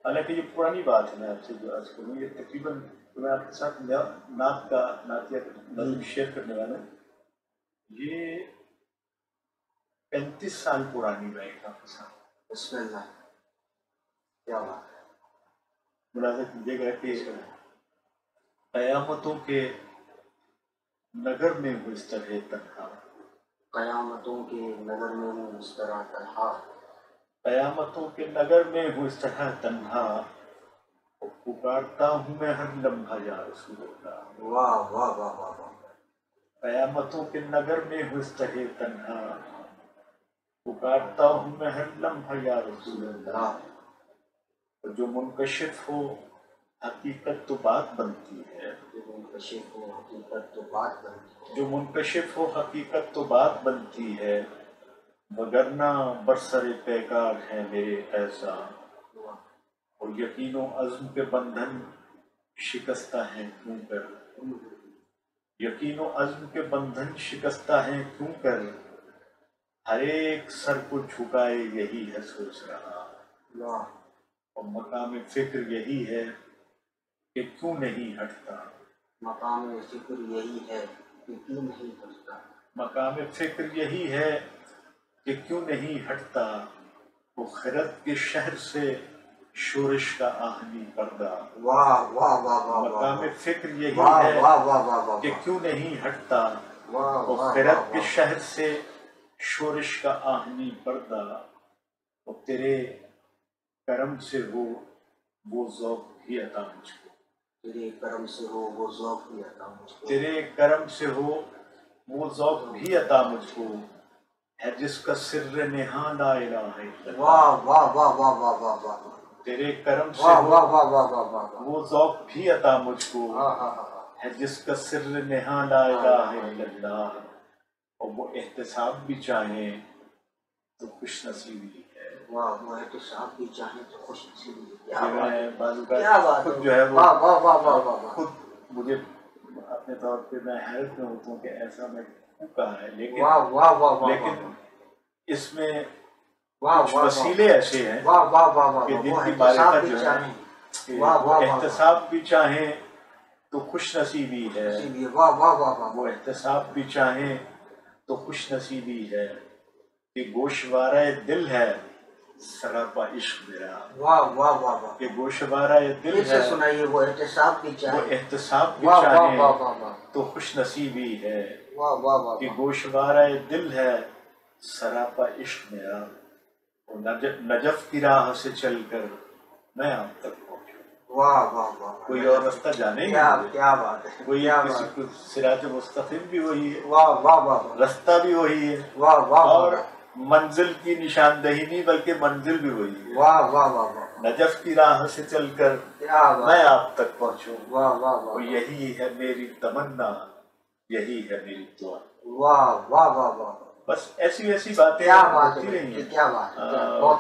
حالانکہ یہ پرانی بات ہے، میں آپ سے جو عرض کروں یہ تقریباً میں آپ کے ساتھ نعتیہ نظم شیئر کرنے والا ہوں. یہ 35 سال پرانی بات آپ کے ساتھ. بسم اللہ، کیا بات ہے. ملاحظہ کیجیے گا کہ قیامتوں کے نگر میں ہو اس طرح تنہا، قیامتوں کے نگر میں ہوں اس طرح تنہا، قیامتوں کے نگر میں ہوں اس طرح تنہا، پکارتا ہوں میں ہر لمحہ یا رسول اللہ. واہ واہ واہ واہ واہ. قیامتوں کے نگر میں ہوں اس طرح تنہا، پکارتا ہوں میں ہر لمحہ یا رسول اللہ. جو منکشف ہو حقیقت تو بات بنتی ہے، جو منکشف ہو حقیقت تو بات بنتی ہے، جو منکشف ہو حقیقت تو بات بنتی ہے، وگرنہ برسر پیکار ہے میرے ایسا. اور یقین و عزم کے بندھن شکستہ ہیں کیوں کر، یقین و عزم کے بندھن شکستہ ہیں کیوں کر، ہر ایک سر کو جھکائے یہی ہے سوچ رہا. اور مقام فکر یہی ہے کہ کیوں نہیں ہٹتا، مقام فکر یہی ہے کہ کیوں نہیں ہٹتا، مقام فکر یہی ہے کہ کیوں نہیں ہٹتا. وہ خرد کے شہر سے شورش کا آہنی پردہ. واہ واہ واہ واہ. مقام فکر یہی واہ ہے واہ واہ واہ واہ. کہ کیوں نہیں ہٹتا. واہ وہ واہ خرد کے واہ. شہر سے شورش کا آہنی پردہ. اور تیرے کرم سے ہو وہ ذوق بھی عطا مجھ کو، تیرے کرم سے ہو وہ ذوق بھی عطا مجھ کو، تیرے کرم سے ہو وہ ذوق بھی عطا مجھ کو، ہے جس کا سر نہاں لا الہ الا اللہ. واہ واہ واہ واہ واہ واہ واہ. تیرے کرم سے واہ ہو واہ واہ واہ واہ واہ. وہ ذوق بھی عطا مجھ کو، ہے جس کا سر نہاں لا الہ الا اللہ. اور وہ احتساب بھی چاہیں تو خوش نصیبی ہے. واہ، وہ احتساب بھی چاہیں تو خوش نصیبی ہے. کہ میں بعض کیا اوقات بات خود ہے. جو ہے وہ واہ واہ واہ واہ واہ واہ. خود مجھے اپنے طور پہ میں حیرت میں ہوتا ہوں کہ ایسا میں کیوں کہا ہے. لیکن واہ واہ واہ واہ. لیکن اس میں واہ کچھ واہ وسیلے ایسے ہیں واہ واہ واہ واہ. کہ وہ دل کی احتساب معرفت بھی جو ہے چاہیں. کہ واہ وہ واہ واہ. احتساب بھی چاہیں تو خوش نصیبی ہے. واہ واہ واہ واہ. وہ احتساب بھی چاہیں تو خوش نصیبی ہے کہ گوشوارہ دل ہے سراپا عشق میرا. واہ واہ واہ واہ. کہ گوشوارہ دل پھر سے ہے، سنائیے. وہ احتساب بھی وہ چاہیں. احتساب بھی واہ واہ چاہیں واہ واہ واہ. تو خوش نصیبی ہے واہ واہ واہ کہ واہ. گوشوارہ دل ہے سراپا عشق میرا. اور نجف کی راہ سے چل کر میں آپ تک پہنچوں. واہ واہ واہ. کوئی اور رستہ جانے کیا گے، کیا بات ہے. کوئی کیا کسی بات. کو صراط مستقیم بھی وہی ہے، واہ واہ واہ. رستہ بھی وہی ہے، واہ واہ اور واہ. منزل کی نشاندہی نہیں بلکہ منزل بھی وہی ہے. واہ واہ واہ واہ. نجف کی راہ سے چل کر کیا بات. میں آپ تک پہنچوں. واہ واہ اور واہ. یہی ہے میری تمنا، یہی ہے میری دعا. واہ واہ واہ واہ. بس ایسی ایسی باتیں کیا بات ہوتی ہے. رہی ہیں. کیا بات ہے. بہت